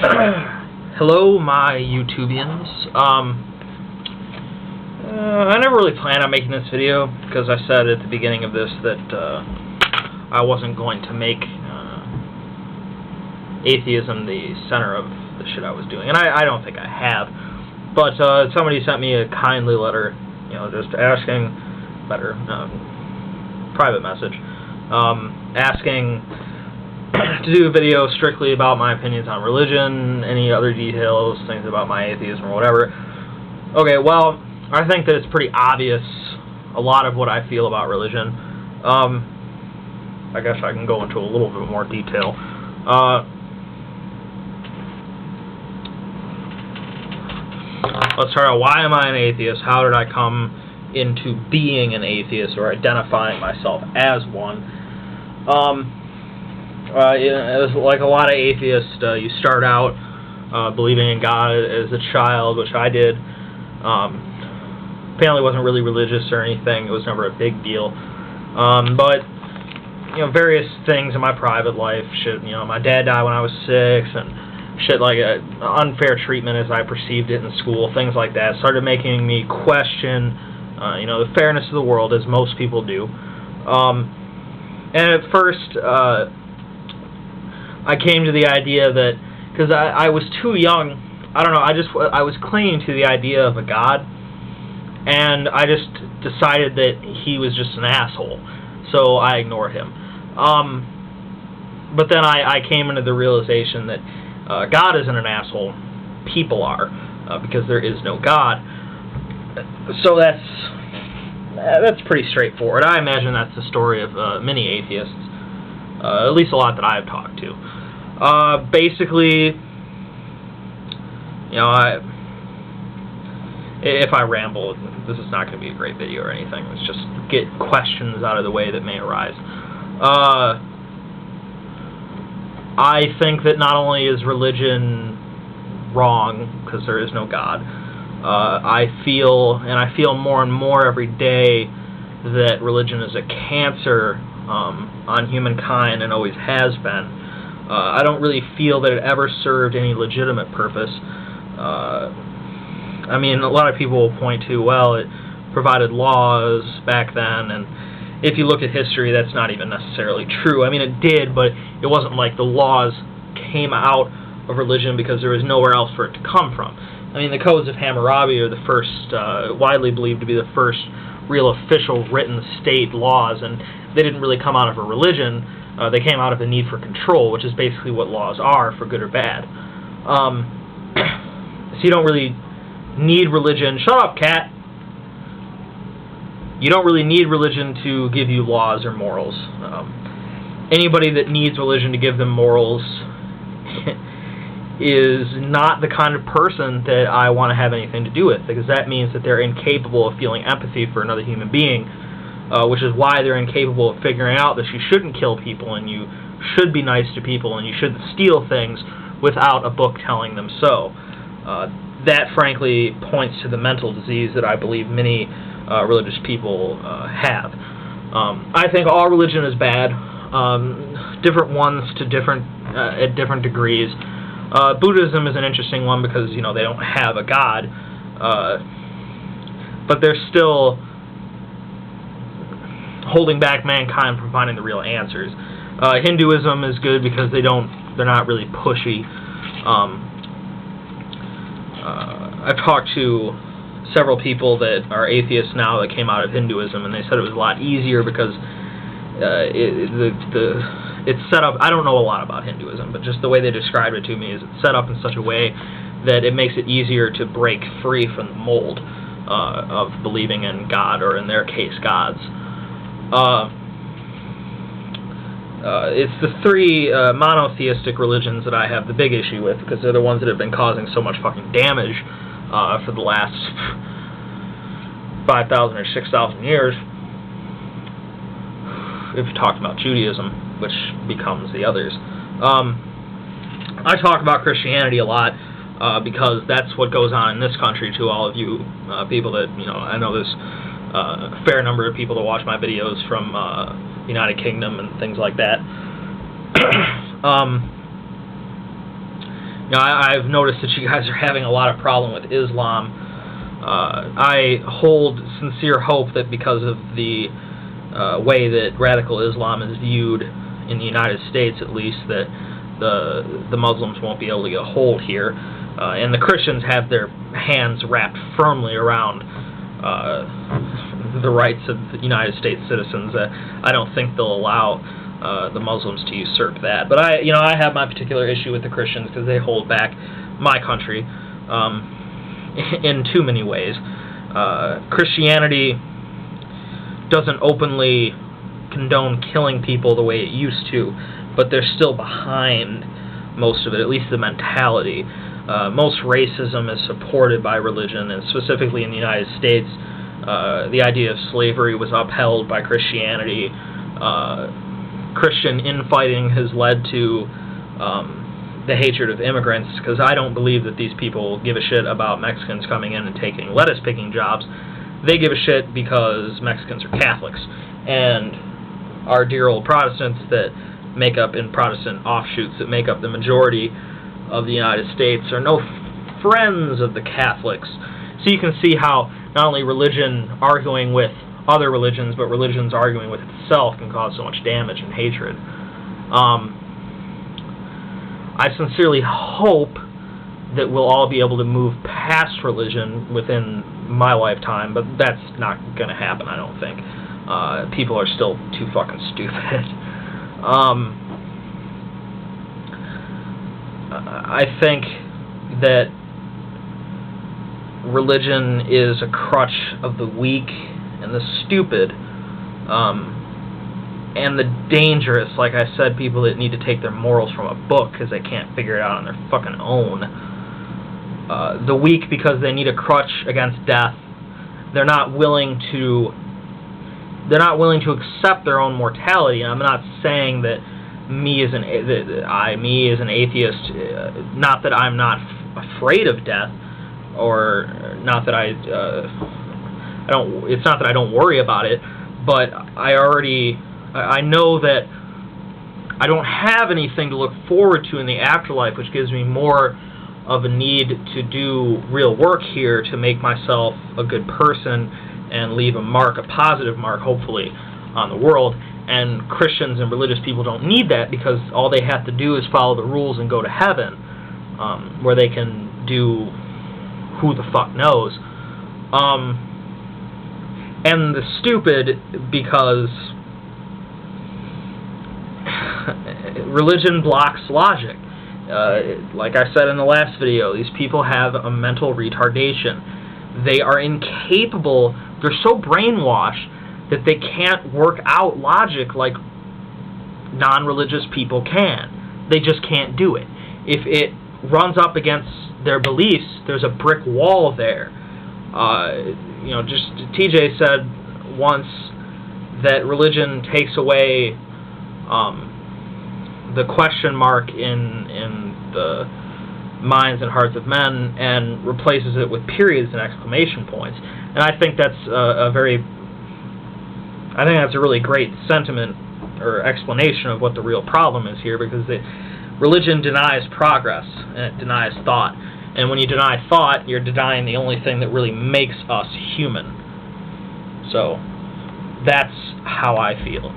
Hello, my YouTubians. I never really planned on making this video because I said at the beginning of this that I wasn't going to make atheism the center of the shit I was doing, and I don't think I have. But somebody sent me a kindly letter, just asking, private message, asking to do a video strictly about my opinions on religion, any other details, things about my atheism or whatever. Okay, well, I think that it's pretty obvious a lot of what I feel about religion. I guess I can go into a little bit more detail. Let's start out. Why am I an atheist? How did I come into being an atheist or identifying myself as one? It was like a lot of atheists. You start out believing in God as a child, which I did. Family wasn't really religious or anything. It was never a big deal. But various things in my private life. Shit, my dad died when I was 6, and shit like unfair treatment as I perceived it in school. Things like that started making me question, the fairness of the world, as most people do. And at first, I came to the idea that, because I was too young, I don't know, I was clinging to the idea of a God, and I just decided that he was just an asshole, so I ignored him. But then I came into the realization that God isn't an asshole, people are, because there is no God. So that's pretty straightforward. I imagine that's the story of many atheists, at least a lot that I've talked to. Basically, if I ramble, this is not going to be a great video or anything. Let's just get questions out of the way that may arise. I think that not only is religion wrong, because there is no God, I feel more and more every day that religion is a cancer on humankind and always has been. I don't really feel that it ever served any legitimate purpose. I mean, a lot of people will point to, well, it provided laws back then, and if you look at history, that's not even necessarily true. I mean, it did, but it wasn't like the laws came out of religion because there was nowhere else for it to come from. I mean, the Codes of Hammurabi are the first, widely believed to be the first real official written state laws, and they didn't really come out of a religion. They came out of the need for control, which is basically what laws are, for good or bad. So you don't really need religion. Shut up, cat! You don't really need religion to give you laws or morals. Anybody that needs religion to give them morals is not the kind of person that I want to have anything to do with, because that means that they're incapable of feeling empathy for another human being, which is why they're incapable of figuring out that you shouldn't kill people and you should be nice to people and you shouldn't steal things without a book telling them so. That, frankly, points to the mental disease that I believe many religious people have. I think all religion is bad, different ones to at different degrees. Buddhism is an interesting one because, they don't have a God, but they're still holding back mankind from finding the real answers. Hinduism is good because they're not really pushy. I've talked to several people that are atheists now that came out of Hinduism, and they said it was a lot easier because it's set up. I don't know a lot about Hinduism, but just the way they described it to me is it's set up in such a way that it makes it easier to break free from the mold of believing in God, or in their case, gods. It's the three monotheistic religions that I have the big issue with, because they're the ones that have been causing so much fucking damage for the last 5,000 or 6,000 years. If you talked about Judaism, which becomes the others. I talk about Christianity a lot because that's what goes on in this country. To all of you people that, I know there's a fair number of people that watch my videos from United Kingdom and things like that. I've noticed that you guys are having a lot of problem with Islam. I hold sincere hope that because of the way that radical Islam is viewed in the United States, at least, that the Muslims won't be able to get a hold here, and the Christians have their hands wrapped firmly around the rights of United States citizens. I don't think they'll allow the Muslims to usurp that. But I have my particular issue with the Christians because they hold back my country in too many ways. Christianity doesn't openly condone killing people the way it used to, but they're still behind most of it, at least the mentality. Most racism is supported by religion, and specifically in the United States, the idea of slavery was upheld by Christianity. Christian infighting has led to the hatred of immigrants, because I don't believe that these people give a shit about Mexicans coming in and taking lettuce-picking jobs. They give a shit because Mexicans are Catholics, and our dear old Protestants that make up, in Protestant offshoots, that make up the majority of the United States are no friends of the Catholics. So you can see how not only religion arguing with other religions, but religions arguing with itself can cause so much damage and hatred. I sincerely hope that we'll all be able to move past religion within my lifetime, but that's not going to happen, I don't think. People are still too fucking stupid. I think that religion is a crutch of the weak and the stupid, and the dangerous, like I said, people that need to take their morals from a book because they can't figure it out on their fucking own. The weak because they need a crutch against death. They're not willing to accept their own mortality. And I'm not saying that me as an atheist, not that I'm not afraid of death, or not that it's not that I don't worry about it, but I know that I don't have anything to look forward to in the afterlife, which gives me more of a need to do real work here to make myself a good person and leave a mark, a positive mark, hopefully, on the world. And Christians and religious people don't need that, because all they have to do is follow the rules and go to heaven, where they can do who the fuck knows. And the stupid because religion blocks logic. Like I said in the last video, these people have a mental retardation. They are incapable, they're so brainwashed that they can't work out logic like non-religious people can. They just can't do it. If it runs up against their beliefs, there's a brick wall there. Just TJ said once that religion takes away the question mark in the minds and hearts of men and replaces it with periods and exclamation points. And I think that's a really great sentiment or explanation of what the real problem is here, because religion denies progress and it denies thought. And when you deny thought, you're denying the only thing that really makes us human. So that's how I feel.